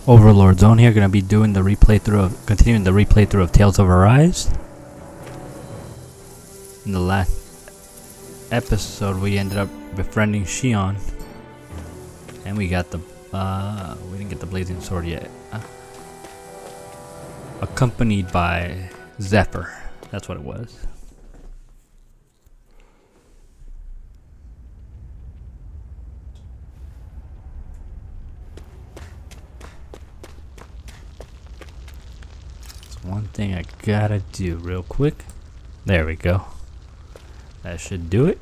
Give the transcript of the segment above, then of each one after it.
Overlord Zone here, gonna be doing the continuing the replay through of Tales of Arise. In the last episode, we ended up befriending Shion, and we got the we didn't get the blazing sword yet. Accompanied by Zephyr, that's what it was. One thing I gotta do real quick. There we go. That should do it.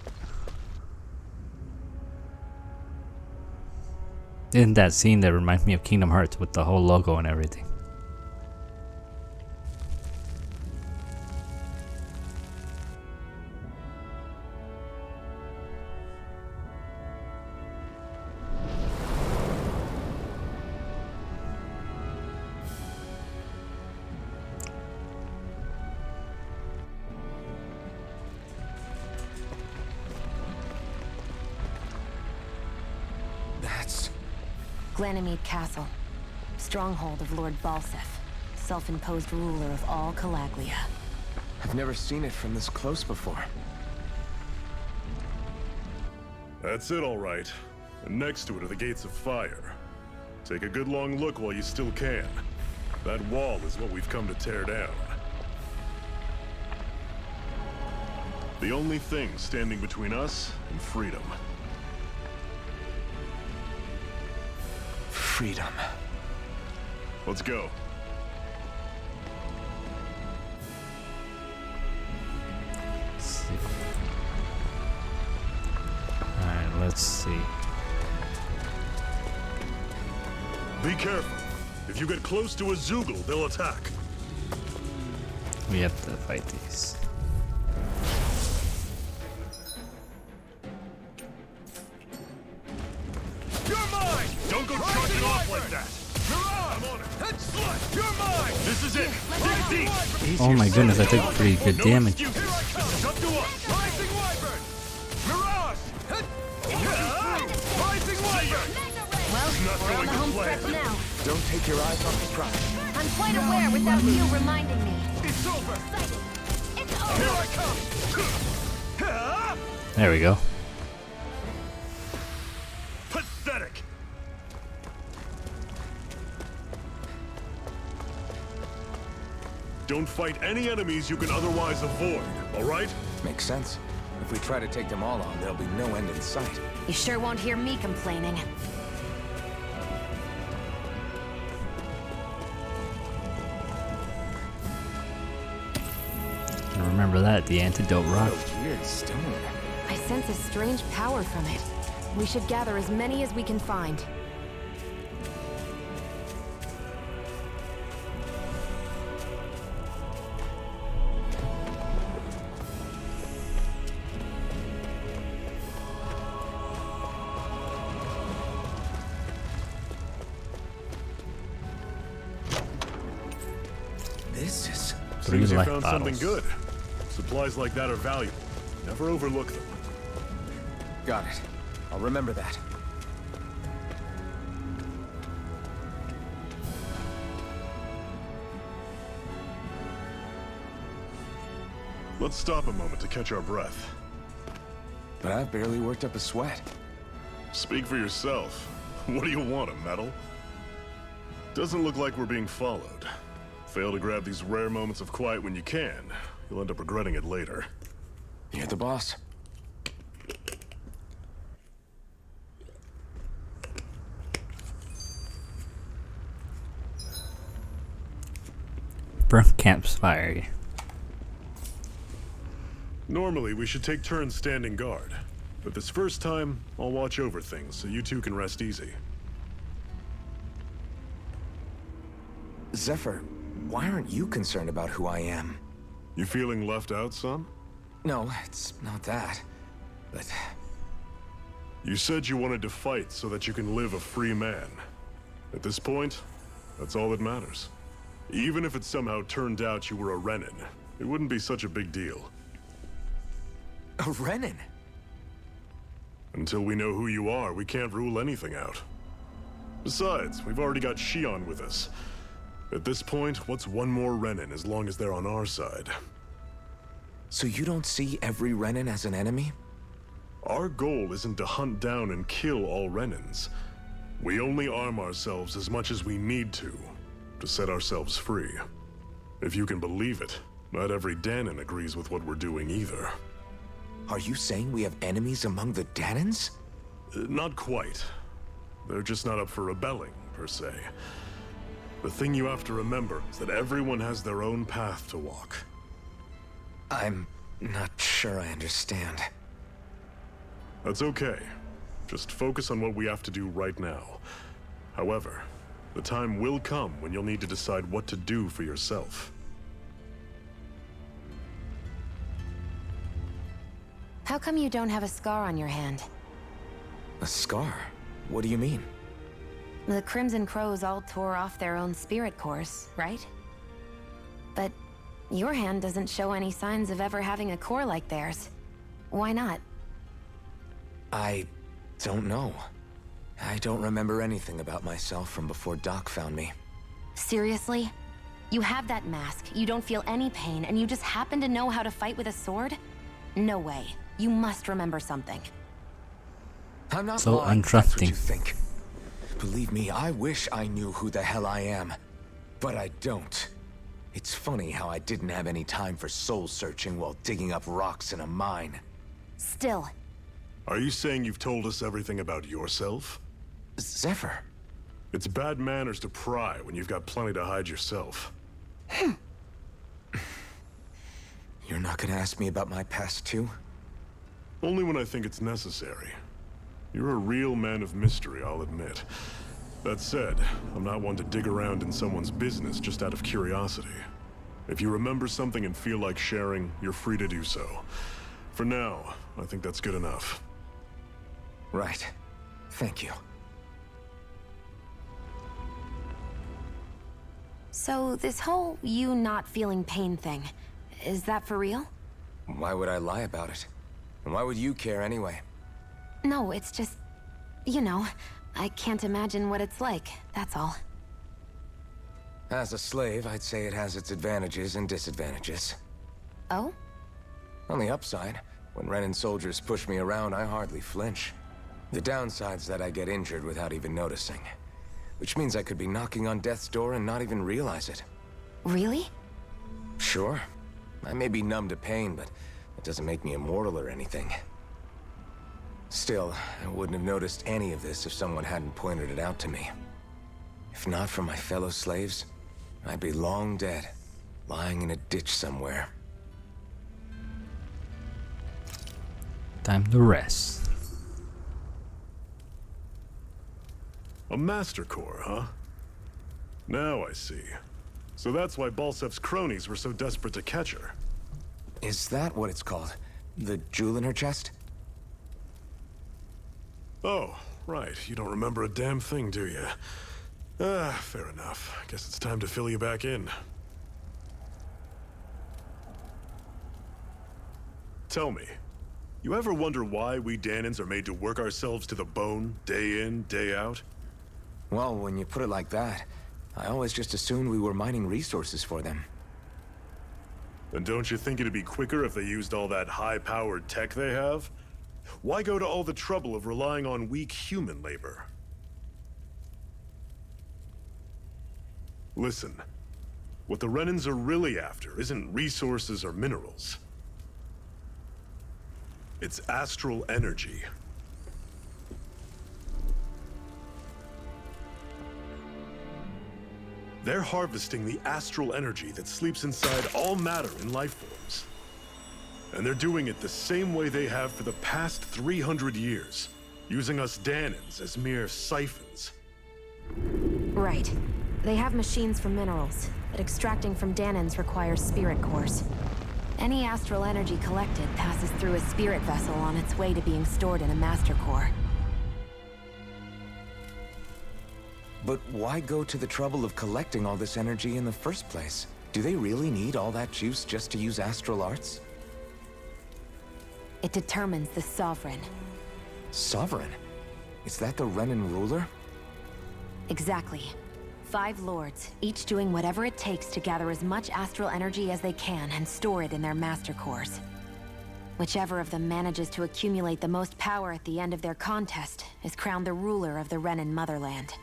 Isn't that scene that reminds me of Kingdom Hearts with the whole logo and everything? Ganymede Castle, stronghold of Lord Balsef, self-imposed ruler of all Calaglia. I've never seen it from this close before. That's it, all right. And next to it are the gates of fire. Take a good long look while you still can. That wall is what we've come to tear down. The only thing standing between us and freedom. Freedom. Let's go. Alright, let's see. Be careful. If you get close to a Zoogle, they'll attack. We have to fight these. Don't go charging off like that! I'm on it! Head slut! You're mine! This is it! Dig deep! Oh my goodness, I took pretty good damage. Here I come! Come to us! Rising Wyvern! Mirage! Rising Wyvern! Well, Not we're on going the to home plan. stretch now. Don't take your eyes off the prize. I'm quite aware without you reminding me. It's over! It's Here over! I come! There we go. Pathetic! Don't fight any enemies you can otherwise avoid, alright? Makes sense. If we try to take them all on, there'll be no end in sight. You sure won't hear me complaining. And remember that, the antidote rock. What a weird stone. I sense a strange power from it. We should gather as many as we can find. This is... Seems you life found something bottles. good. Supplies like that are valuable. Never overlook them. Got it. I'll remember that. Let's stop a moment to catch our breath. But I've barely worked up a sweat. Speak for yourself. What do you want, a medal? Doesn't look like we're being followed. Fail to grab these rare moments of quiet when you can. You'll end up regretting it later. You're the boss. Burnt campfire. Normally, we should take turns standing guard. But this first time, I'll watch over things so you two can rest easy. Zephyr, why aren't you concerned about who I am? You feeling left out, son? No, it's not that. But You said you wanted to fight so that you can live a free man. At this point, that's all that matters. Even if it somehow turned out you were a Renin, it wouldn't be such a big deal. a Renin? Until we know who you are, we can't rule anything out. Besides, we've already got Shion with us. At this point, what's one more Renin as long as they're on our side? So you don't see every Renin as an enemy? Our goal isn't to hunt down and kill all Renins. We only arm ourselves as much as we need to set ourselves free. If you can believe it, not every Danon agrees with what we're doing either. Are you saying we have enemies among the Danons? Not quite. They're just not up for rebelling, per se. The thing you have to remember is that everyone has their own path to walk. I'm not sure I understand. That's okay. Just focus on what we have to do right now. However, the time will come when you'll need to decide what to do for yourself. How come you don't have a scar on your hand? A scar? What do you mean? The Crimson Crows all tore off their own spirit cores, right? But your hand doesn't show any signs of ever having a core like theirs. Why not? I don't know. I don't remember anything about myself from before Doc found me. Seriously? You have that mask, you don't feel any pain, and you just happen to know how to fight with a sword? No way. You must remember something. I'm not So lying, if that's what you untrusting. think. Believe me, I wish I knew who the hell I am. But I don't. It's funny how I didn't have any time for soul searching while digging up rocks in a mine. Still, Are you saying you've told us everything about yourself? Zephyr. It's bad manners to pry when you've got plenty to hide yourself. You're not gonna ask me about my past too? Only when I think it's necessary. You're a real man of mystery, I'll admit. That said, I'm not one to dig around in someone's business just out of curiosity. If you remember something and feel like sharing, you're free to do so. For now, I think that's good enough. Right. Thank you. so this whole you not feeling pain thing, is that for real? Why would I lie about it? And why would you care anyway? No, it's just, you know, I can't imagine what it's like, that's all. As a slave, I'd say it has its advantages and disadvantages. Oh? On the upside, when Renin soldiers push me around, I hardly flinch. The downside's that I get injured without even noticing. Which means I could be knocking on death's door and not even realize it. Really? Sure. I may be numb to pain, but it doesn't make me immortal or anything. Still, I wouldn't have noticed any of this if someone hadn't pointed it out to me. If not for my fellow slaves, I'd be long dead, lying in a ditch somewhere. Time to rest. A Master Core, huh? Now I see. So that's why Balsef's cronies were so desperate to catch her. Is that what it's called? The jewel in her chest? Oh, right. You don't remember a damn thing, do you? Fair enough. Guess it's time to fill you back in. Tell me, you ever wonder why we Danons are made to work ourselves to the bone, day in, day out? Well, when you put it like that, I always just assumed we were mining resources for them. And don't you think it'd be quicker if they used all that high-powered tech they have? Why go to all the trouble of relying on weak human labor? Listen, what the Renins are really after isn't resources or minerals. It's astral energy. They're harvesting the astral energy that sleeps inside all matter in life forms. And they're doing it the same way they have for the past 300 years, using us Danons as mere siphons. Right. They have machines for minerals, but extracting from Danons requires spirit cores. Any astral energy collected passes through a spirit vessel on its way to being stored in a master core. But why go to the trouble of collecting all this energy in the first place? Do they really need all that juice just to use astral arts? It determines the Sovereign. Sovereign? Is that the Renin ruler? Exactly. 5 lords, each doing whatever it takes to gather as much astral energy as they can and store it in their master cores. Whichever of them manages to accumulate the most power at the end of their contest is crowned the ruler of the Renan motherland.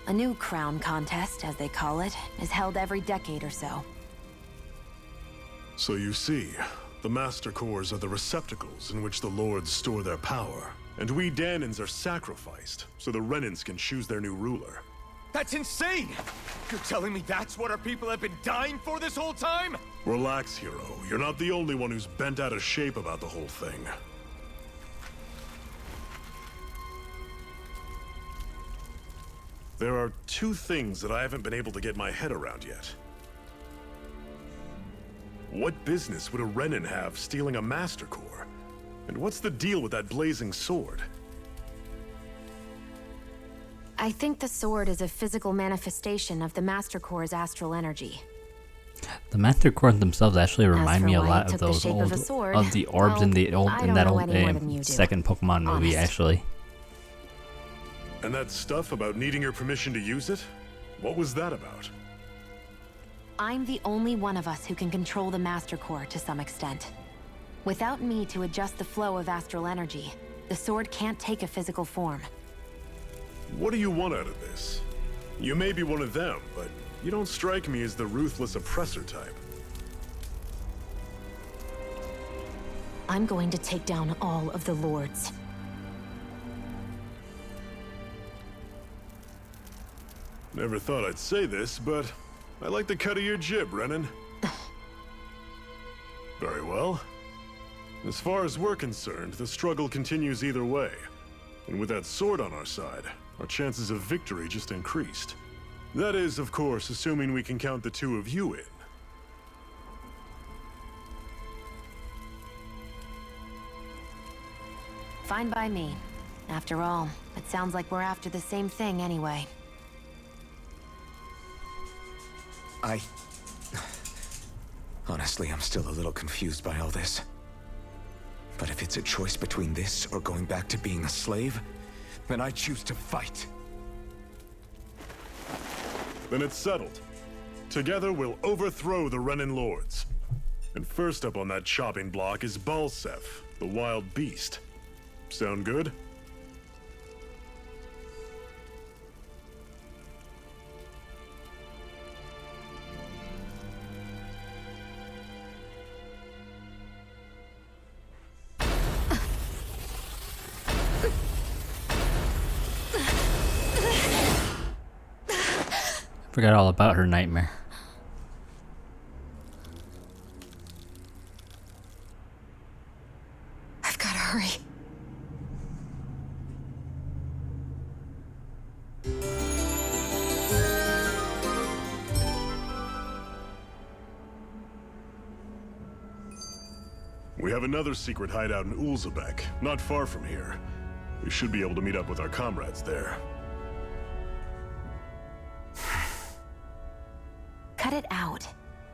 A new crown contest, as they call it, is held every decade or so. So you see, the Master Cores are the receptacles in which the Lords store their power. And we Danans are sacrificed, so the Renans can choose their new ruler. That's insane! You're telling me that's what our people have been dying for this whole time? Relax, hero. You're not the only one who's bent out of shape about the whole thing. There are 2 things that I haven't been able to get my head around yet. What business would a Renan have stealing a Master Core? And what's the deal with that blazing sword? I think the sword is a physical manifestation of the Master Core's astral energy. The Master Cores themselves actually remind for me a why lot it of took the those shape of old a sword, of the orbs in the old I in don't that know old any more than you do. second Pokemon movie, Honest. actually. And that stuff about needing your permission to use it? What was that about? I'm the only one of us who can control the Master Core to some extent. Without me to adjust the flow of astral energy, the sword can't take a physical form. What do you want out of this? You may be one of them, but you don't strike me as the ruthless oppressor type. I'm going to take down all of the lords. Never thought I'd say this, but I like the cut of your jib, Renan. Very well. As far as we're concerned, the struggle continues either way. And with that sword on our side, our chances of victory just increased. That is, of course, assuming we can count the 2 of you in. Fine by me. After all, it sounds like we're after the same thing anyway. Honestly, I'm still a little confused by all this. But if it's a choice between this or going back to being a slave, then I choose to fight. Then it's settled. Together we'll overthrow the Renan Lords. And first up on that chopping block is Balsef, the wild beast. Sound good? Forgot all about her nightmare. I've got to hurry. We have another secret hideout in Ulzebek, not far from here. We should be able to meet up with our comrades there. Cut it out.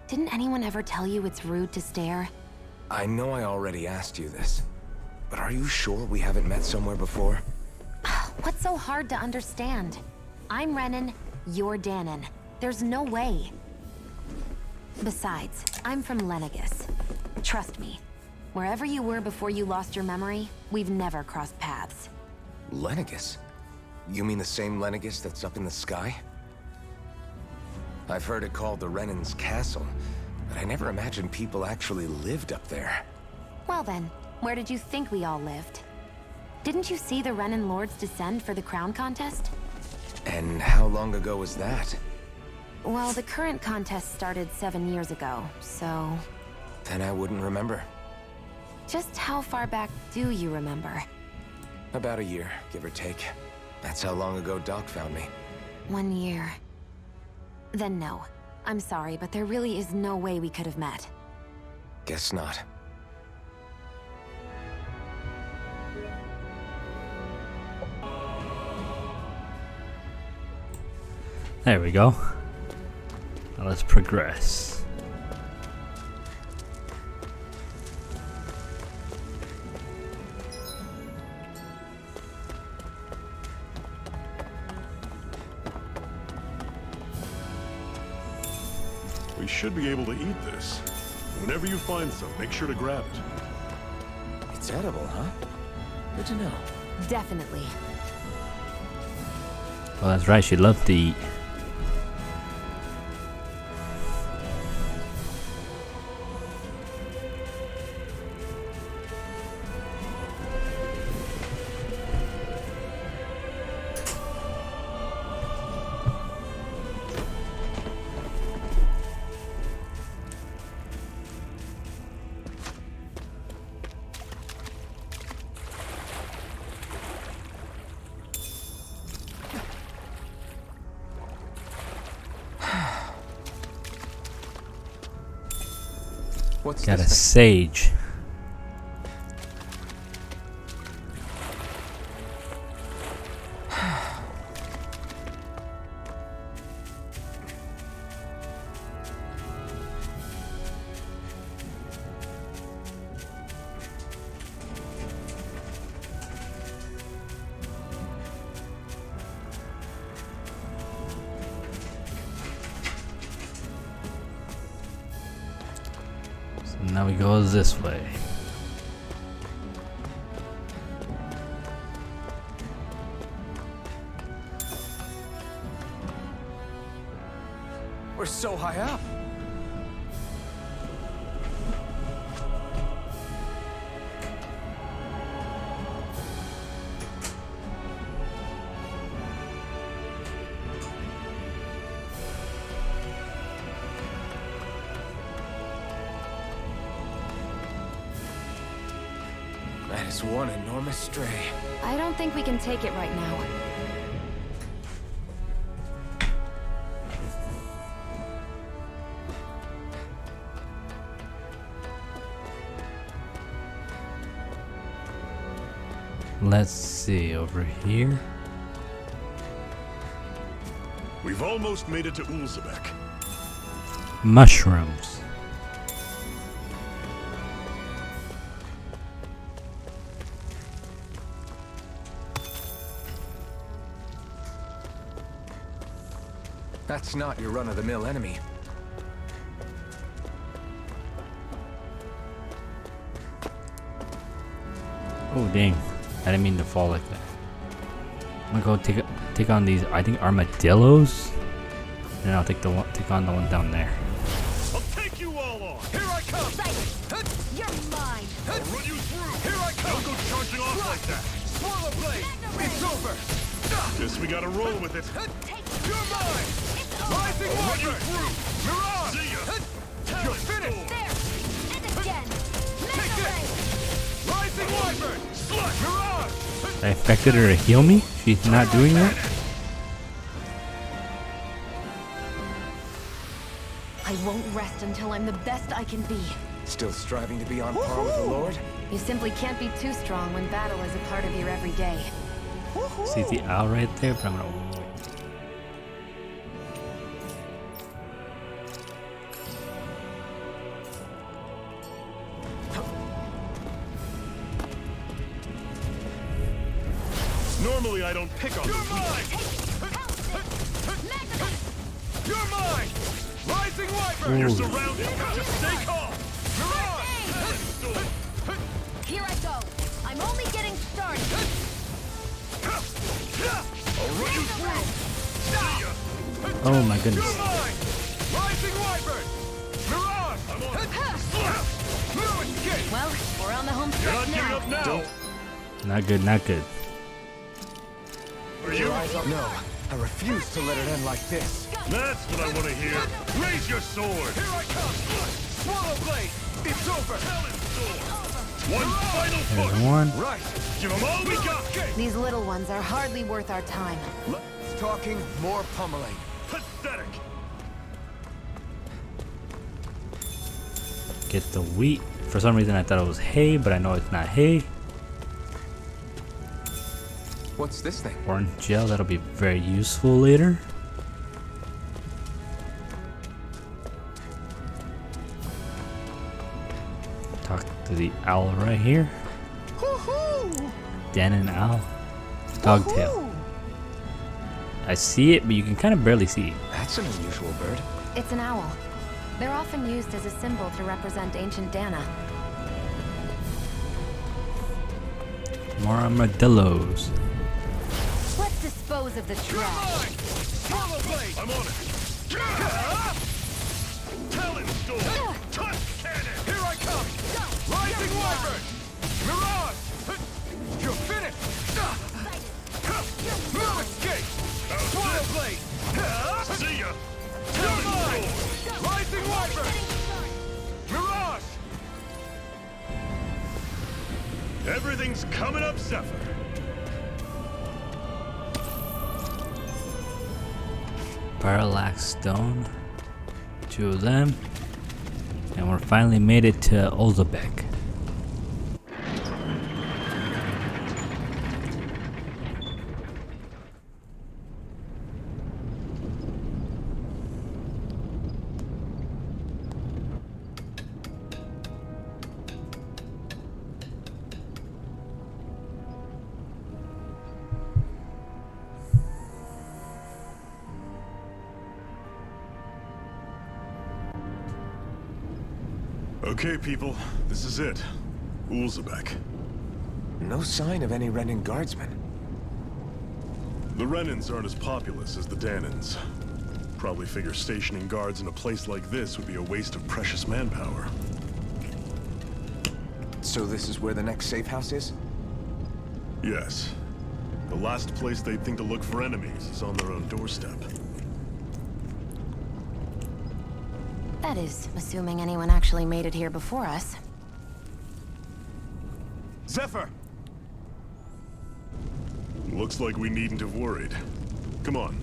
Didn't anyone ever tell you it's rude to stare? I know I already asked you this, but are you sure we haven't met somewhere before? What's so hard to understand? I'm Renan, you're Danon. There's no way. Besides, I'm from Lenegis. Trust me, wherever you were before you lost your memory, we've never crossed paths. Lenegis? You mean the same Lenegis that's up in the sky? I've heard it called the Renan's Castle, but I never imagined people actually lived up there. Well then, where did you think we all lived? Didn't you see the Renan Lords descend for the crown contest? And how long ago was that? Well, the current contest started 7 years ago, so... Then I wouldn't remember. Just how far back do you remember? About a year, give or take. That's how long ago Doc found me. 1 year. Then no. I'm sorry, but there really is no way we could have met. Guess not. There we go. Now let's progress. We should be able to eat this. Whenever you find some, make sure to grab it. It's edible, huh? Good to know. Definitely. Well, that's right. She loved to eat. What's Got a this sage. Now we go this way. We're so high up. That is one enormous stray. I don't think we can take it right now. Let's see, over here. We've almost made it to Ulzebek. Mushrooms. That's not your run-of-the-mill enemy. Oh dang, I didn't mean to fall like that. I'm gonna go take on these, I think, armadillos. And I'll take on the one down there. I'll take you all on. Here I come. Right! You're mine! I'll run you through. Here I come. Don't go charging off like that. Swallow blade! It's over! Guess we gotta roll with it. You're mine! Rising I'll run you Wyvern! through. Mirage! See ya. You're finished! There! And again! Take this! Rising Wyvern! Mirage! I expected her to heal me. She's not doing that. I won't rest until I'm the best I can be. Still striving to be on par with the Lord? You simply can't be too strong when battle is a part of your everyday. See the owl right there, but I'm gonna. Normally I don't pick on You're the weak. mine! You're mine! Rising Wyvern! You're Ooh. surrounded. Just stay calm. Mirage! Here I go! I'm only getting started! I'll run you through. See ya. Oh my goodness. You're mine! Rising Wyvern! Mirage! I'm on. Fluid kick! Well, we're on the home You're not stretch giving now. up now. Not good, not good. Are you? No, I refuse to let it end like this. That's what I want to hear. Raise your sword. Here I come! Swallow blade! It's over! One final There's push. one. Right! Give them all we got. These little ones are hardly worth our time. Less talking, more pummeling. Pathetic. Get the wheat. For some reason I thought it was hay, but I know it's not hay. What's this thing? Orange gel, that'll be very useful later. Talk to the owl right here. Dan and owl. Dogtail. I see it, but you can kind of barely see it. That's an unusual bird. It's an owl. They're often used as a symbol to represent ancient Dana. More armadillos. Let's dispose of the trash. I'm on it. Talon storm. Touch cannon. Here I come! Rising Wyvern! Mirage! You're finished! No escape! Swallow blade! See ya. You're Talon mine! storm. Rising Wyvern! Mirage! Everything's coming up, Zephyr. Parallax stone. 2 of them. And we're finally made it to Ulzebek. Okay, people, this is it. Ulzebek. No sign of any Renin guardsmen. The Renins aren't as populous as the Danans. Probably figure stationing guards in a place like this would be a waste of precious manpower. So this is where the next safe house is? Yes. The last place they'd think to look for enemies is on their own doorstep. That is, assuming anyone actually made it here before us. Zephyr! Looks like we needn't have worried. Come on.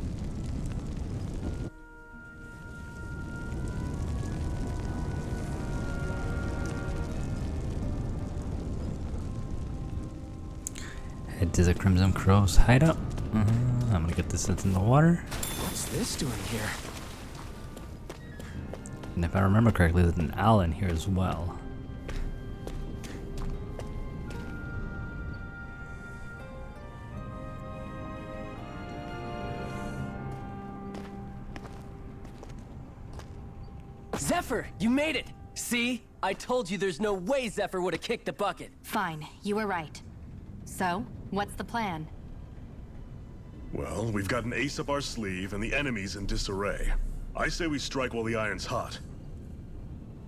Head to the Crimson Crow's hideout. I'm gonna get this in the water. What's this doing here? And if I remember correctly, there's an owl in here as well. Zephyr, you made it! See? I told you there's no way Zephyr would have kicked the bucket. Fine, you were right. So, what's the plan? Well, we've got an ace up our sleeve and the enemy's in disarray. I say we strike while the iron's hot.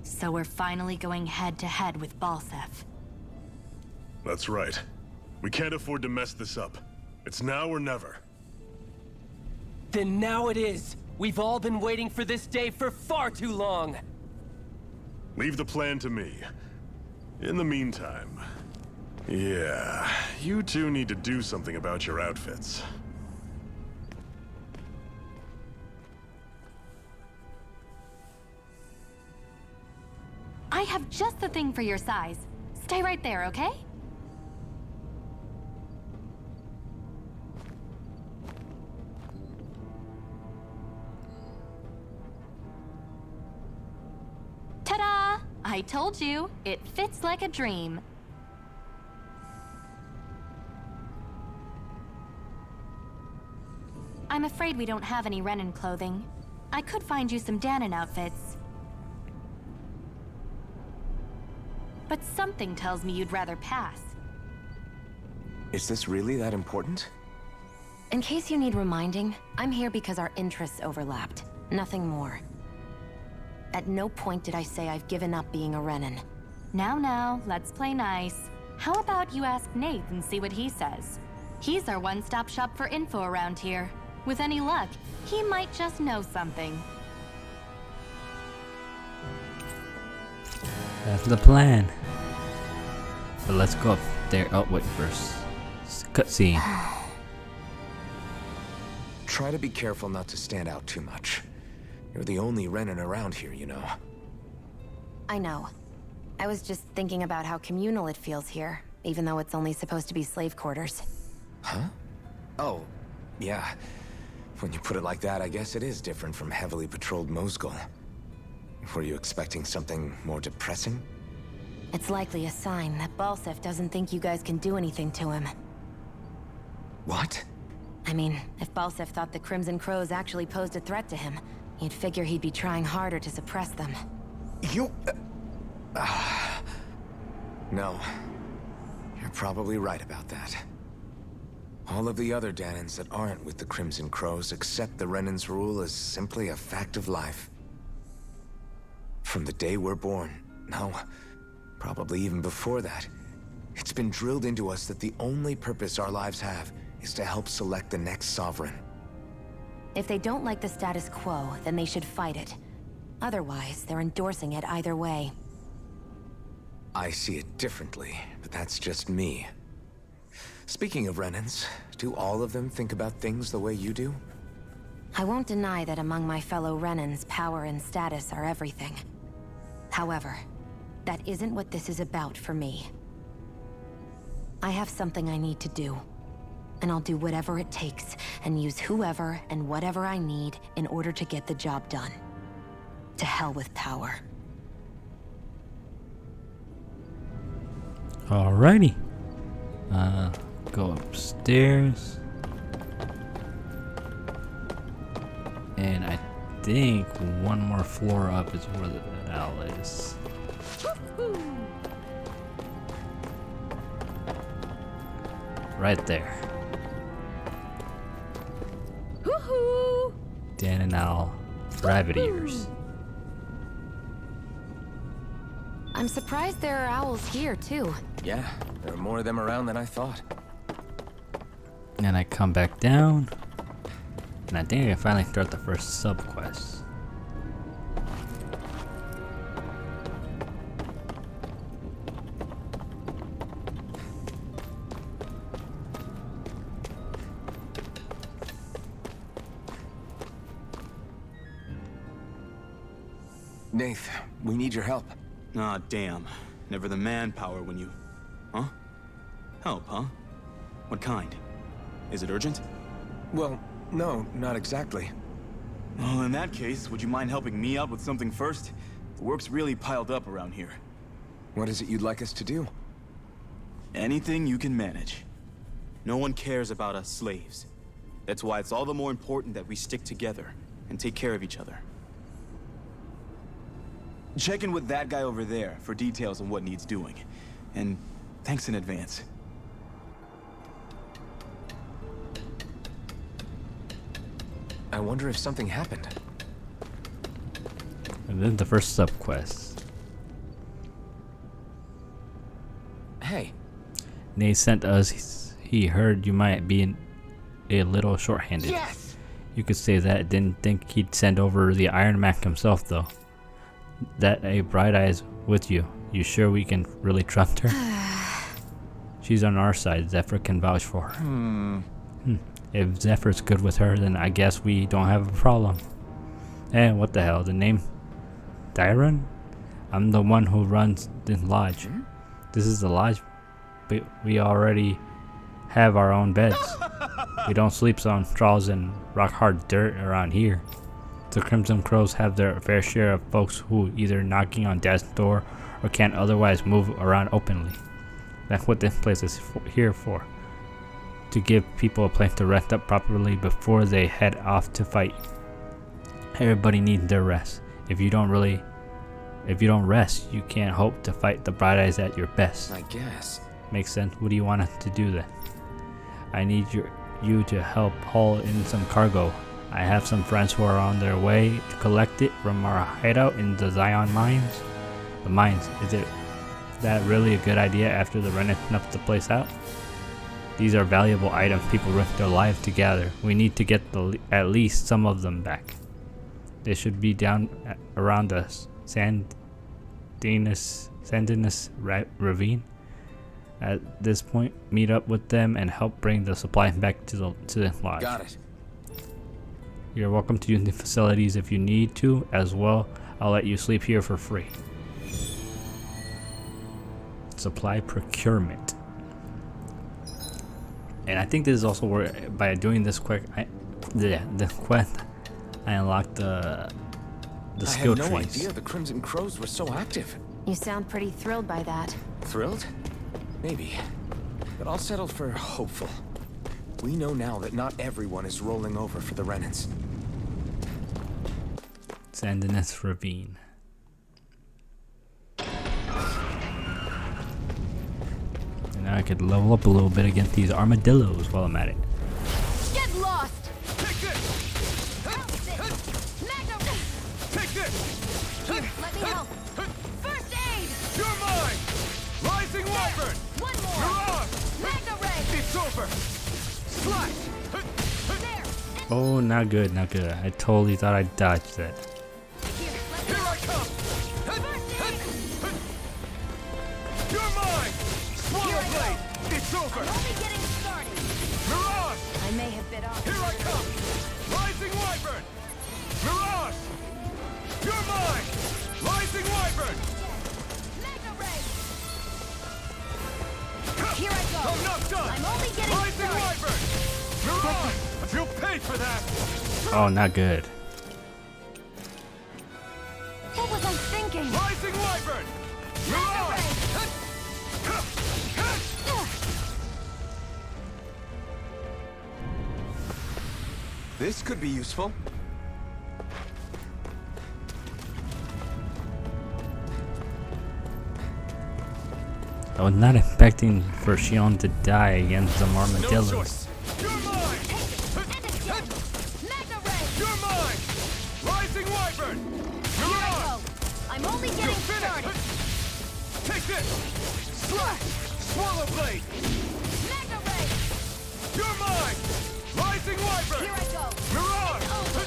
So we're finally going head-to-head with Balsef. That's right. We can't afford to mess this up. It's now or never. Then now it is! We've all been waiting for this day for far too long! Leave the plan to me. In the meantime... Yeah, you two need to do something about your outfits. I have just the thing for your size. Stay right there, okay? Ta-da! I told you, it fits like a dream. I'm afraid we don't have any Renin clothing. I could find you some Danon outfits. But something tells me you'd rather pass. Is this really that important? In case you need reminding, I'm here because our interests overlapped. Nothing more. At no point did I say I've given up being a Renin. Now, let's play nice. How about you ask Nate and see what he says? He's our one-stop shop for info around here. With any luck, he might just know something. That's the plan. But let's go up there. Oh, wait, first. Cutscene. Try to be careful not to stand out too much. You're the only Renin around here, you know. I know. I was just thinking about how communal it feels here, even though it's only supposed to be slave quarters. Huh? Oh, yeah. When you put it like that, I guess it is different from heavily patrolled Mosgul. Were you expecting something more depressing? It's likely a sign that Balsef doesn't think you guys can do anything to him. What? I mean, if Balsef thought the Crimson Crows actually posed a threat to him, You'd figure he'd be trying harder to suppress them. You... No. You're probably right about that. All of the other Danans that aren't with the Crimson Crows accept the Renan's rule as simply a fact of life. From the day we're born, no, probably even before that, it's been drilled into us that the only purpose our lives have is to help select the next sovereign. If they don't like the status quo, then they should fight it. Otherwise, they're endorsing it either way. I see it differently, but that's just me. Speaking of Renans, do all of them think about things the way you do? I won't deny that among my fellow Renans, power and status are everything. However, that isn't what this is about for me. I have something I need to do. And I'll do whatever it takes, and use whoever and whatever I need in order to get the job done. To hell with power. Alrighty. Go upstairs. And I think one more floor up is where the owl is. Right there. Dan and Owl rabbit ears. I'm surprised there are owls here, too. Yeah, there are more of them around than I thought. And I come back down. And I think I can finally start the first sub-quest. Nath, we need your help. Ah, damn. Never the manpower when you... Huh? Help, huh? What kind? Is it urgent? Well, no, not exactly. Well, in that case, would you mind helping me out with something first? The work's really piled up around here. What is it you'd like us to do? Anything you can manage. No one cares about us slaves. That's why it's all the more important that we stick together and take care of each other. Check in with that guy over there for details on what needs doing. And thanks in advance. I wonder if something happened. And then the first sub-quest. Hey. Nate sent us. He heard you might be a little short-handed. Yes! You could say that. Didn't think he'd send over the Iron Man himself, though. That a Bright Eyes with you. You sure we can really trust her? She's on our side. Zephyr can vouch for her. If Zephyr's good with her, then I guess we don't have a problem. Eh, what the hell? The name? Dyron? I'm the one who runs the lodge. This is the lodge, but we already have our own beds. We don't sleep on straws and rock-hard dirt around here. The Crimson Crows have their fair share of folks who either knocking on death's door or can't otherwise move around openly. That's what this place is here for. To give people a place to rest up properly before they head off to fight. Everybody needs their rest. If you don't rest, you can't hope to fight the Bright Eyes at your best. I guess. Makes sense. What do you want us to do then? I need you to help haul in some cargo. I have some friends who are on their way to collect it from our hideout in the Zion mines. The mines, is it that really a good idea after the Renan snuffed the place out? These are valuable items people risk their lives to gather. We need to get at least some of them back. They should be down around the Sandinus ravine. At this point, meet up with them and help bring the supplies back to the lodge. Got it. You're welcome to use the facilities if you need to as well. I'll let you sleep here for free. Supply procurement. And I think this is also where, by doing this quick, the quest, I unlocked the skill trees. I had no idea the Crimson Crows were so active. You sound pretty thrilled by that. Thrilled? Maybe. But I'll settle for hopeful. We know now that not everyone is rolling over for the Renans. Sand in this ravine. And now I could level up a little bit against these armadillos while I'm at it. Get lost! Take this! Magnum! Take this! Here, let me help. First aid! You're mine! Rising Wyvern! One more! Mirage! Magna ray! It's over! Slash! There! Oh, not good, not good. I totally thought I dodged that. Here, let me Here I help. come! First aid! You're mine! Swallow Here I go. blade! It's over! I'm only getting started. Mirage! I may have bit off. Here I come! Rising Wyvern! Mirage! You're mine! Rising Wyvern! Magna ray! Here I go. I'm not done! I'm only getting Rising started. Wyvern! Mirage! You'll pay for that! Oh, not good. What was I thinking? Rising Wyvern! Mirage! This could be useful. I was not expecting for Shion to die against some No armadillos. choice. You're mine! And again! Magna ray! You're mine! Rising Wyvern! Here I Mirage! go. I'm only You're getting finished! started. Take this! Slash! Swallow blade! Magna ray! You're mine! Rising Wyvern! Here I go. Mirage! Over.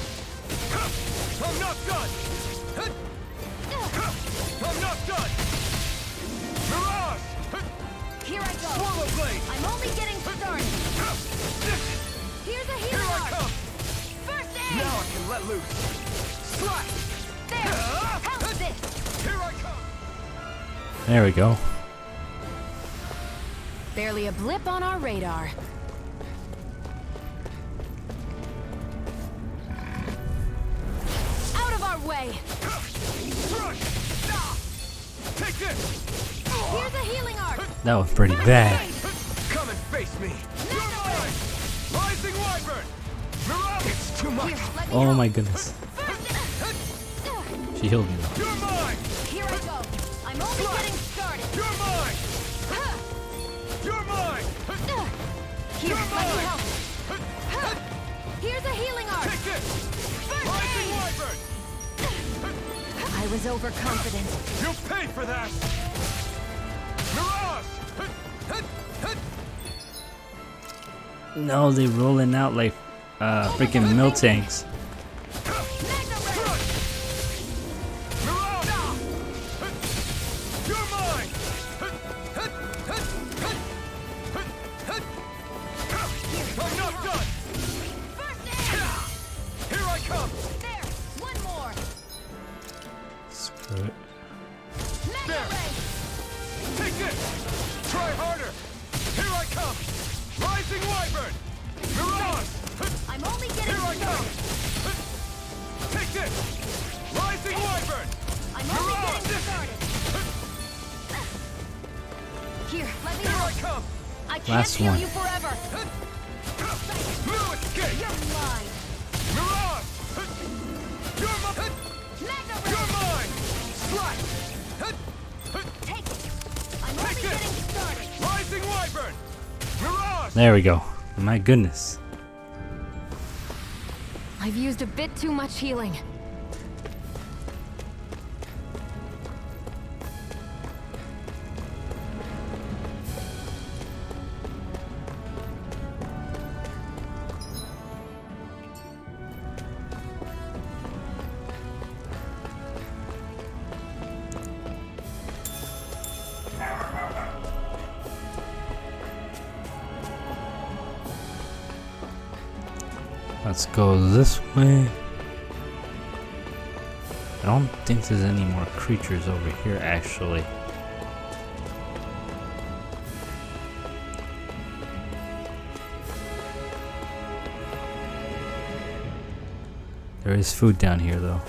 I'm not done! I'm not done! Mirage! Here I go. Swallow blade! I'm only getting started. Here's a Here healing I art. come! First aid. Now I can let loose! Slash! There. How's this? Here I come! There we go. Barely a blip on our radar. Out of our way. Crush! Ah! Take this! Here's a healing art. That was pretty bad. Come and face me! You're mine! Rising Wyvern! Mirage! It's too much! Here, let me Oh help. my goodness. First aid. She healed me though. You're mine! Here I go. I'm only getting started. You're mine! You're mine! Here, let me help. Here's a healing art. Take this! First Rising aid. Wyvern! I was overconfident. You'll pay for that! Mirage! No, they rolling out like freaking milk tanks. Magna ray. Mirage! You're mine! I'm not done! First aid. Here I come! There. One more. Screw it. Magna There. ray. Take this! Try harder! Here I come! Rising Wyvern! Mirage! I'm only getting Here I come! started. Take this! Rising Wyvern! I'm only Mirage! getting started. Here, let me Here I help. come! I can't Last heal one. you forever. No escape! You're mine. Mirage! You're mine! Magna You're ray. mine! Slash! Take it. I'm only Take this! getting started. Rising Wyvern! Mirage! There we go. My goodness. I've used a bit too much healing. Let's go this way. I don't think there's any more creatures over here actually. There is food down here though.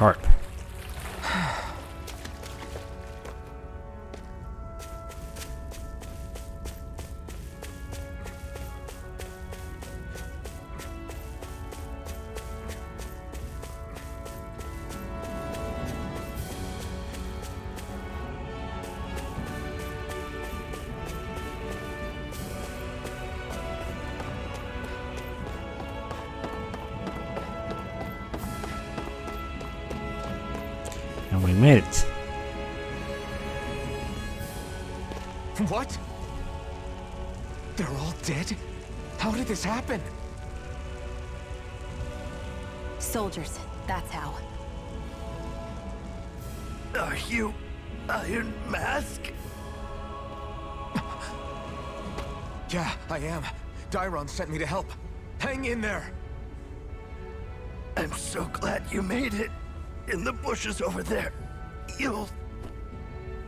carp. And we made it. What? They're all dead? How did this happen? Soldiers, that's how. Are you Iron Mask? Yeah, I am. Dairon sent me to help. Hang in there! I'm so glad you made it. In the bushes over there. You'll...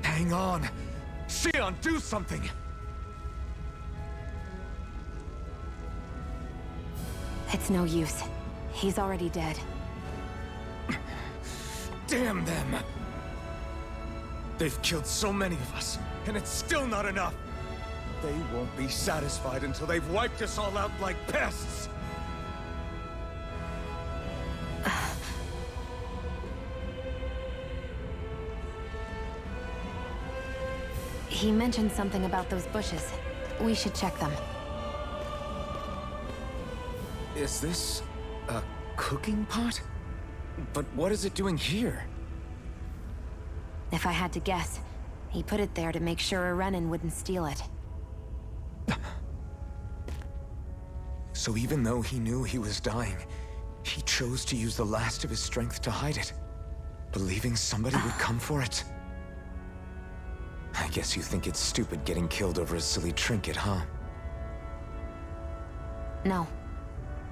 Hang on! Xion, do something! It's no use. He's already dead. Damn them! They've killed so many of us, and it's still not enough! They won't be satisfied until they've wiped us all out like pests! He mentioned something about those bushes. We should check them. Is this a cooking pot? But what is it doing here? If I had to guess, he put it there to make sure a Renin wouldn't steal it. So even though he knew he was dying, he chose to use the last of his strength to hide it, believing somebody would come for it. I guess you think it's stupid getting killed over a silly trinket, huh? No.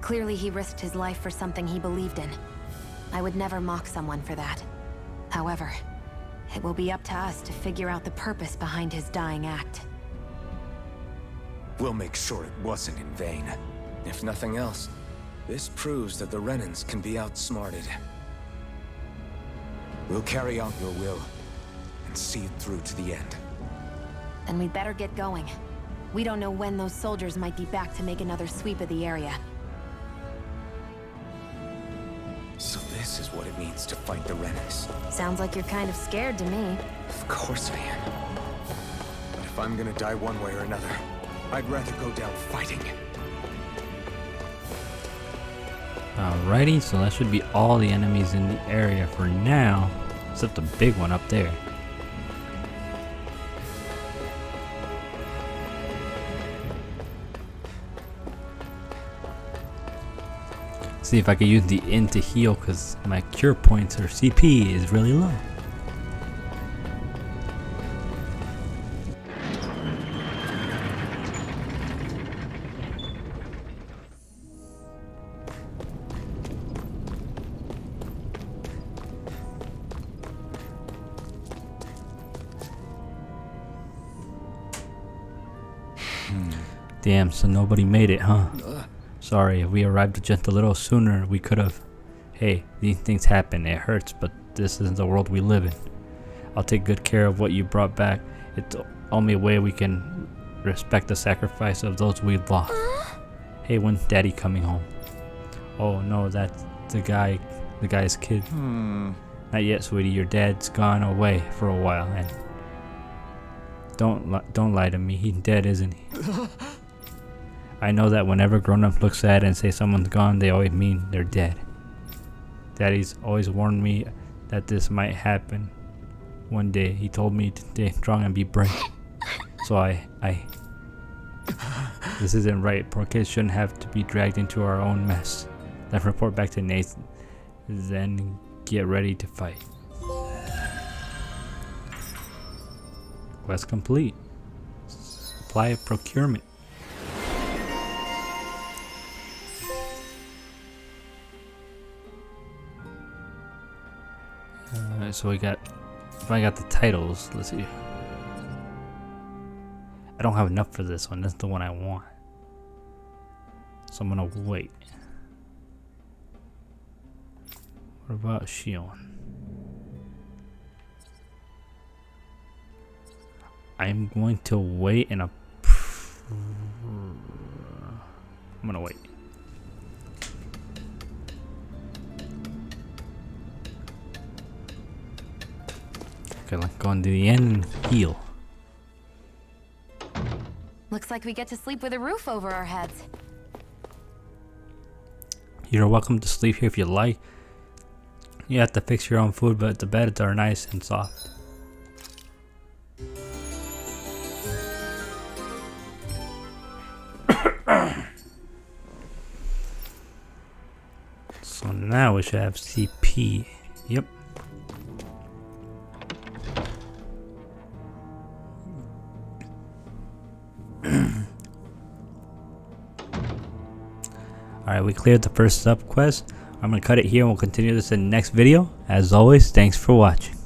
Clearly he risked his life for something he believed in. I would never mock someone for that. However, it will be up to us to figure out the purpose behind his dying act. We'll make sure it wasn't in vain. If nothing else, this proves that the Renins can be outsmarted. We'll carry out your will, and see it through to the end. Then we'd better get going. We don't know when those soldiers might be back to make another sweep of the area. So this is what it means to fight the Renins. Sounds like you're kind of scared to me. Of course I am. But if I'm gonna die one way or another, I'd rather go down fighting. Alrighty, so that should be all the enemies in the area for now, except the big one up there. See if I can use the int to heal, because my cure points or CP is really low. Damn, so nobody made it, huh? Sorry, if we arrived just a little sooner, we could have. Hey, these things happen, it hurts, but this isn't the world we live in. I'll take good care of what you brought back. It's the only way we can respect the sacrifice of those we've lost. Hey, when's Daddy coming home? Oh no, that's the guy's kid. Not yet, sweetie. Your dad's gone away for a while, and don't lie to me. He's dead, isn't he? I know that whenever grown-ups look sad and say someone's gone, they always mean they're dead. Daddy's always warned me that this might happen one day. He told me to stay strong and be brave. So this isn't right. Poor kids shouldn't have to be dragged into our own mess. Then report back to Nathan. Then get ready to fight. Quest complete. Supply of procurement. So I got the titles. Let's see. I don't have enough for this one. That's the one I want. So I'm gonna wait. What What about Shion? I'm going to wait I'm gonna wait. Okay, let's go into the end and heal. Looks like we get to sleep with a roof over our heads. You're welcome to sleep here if you like. You have to fix your own food, but the beds are nice and soft. So now we should have CP. Yep. Alright, we cleared the first sub quest. I'm gonna cut it here and we'll continue this in the next video. As always, thanks for watching.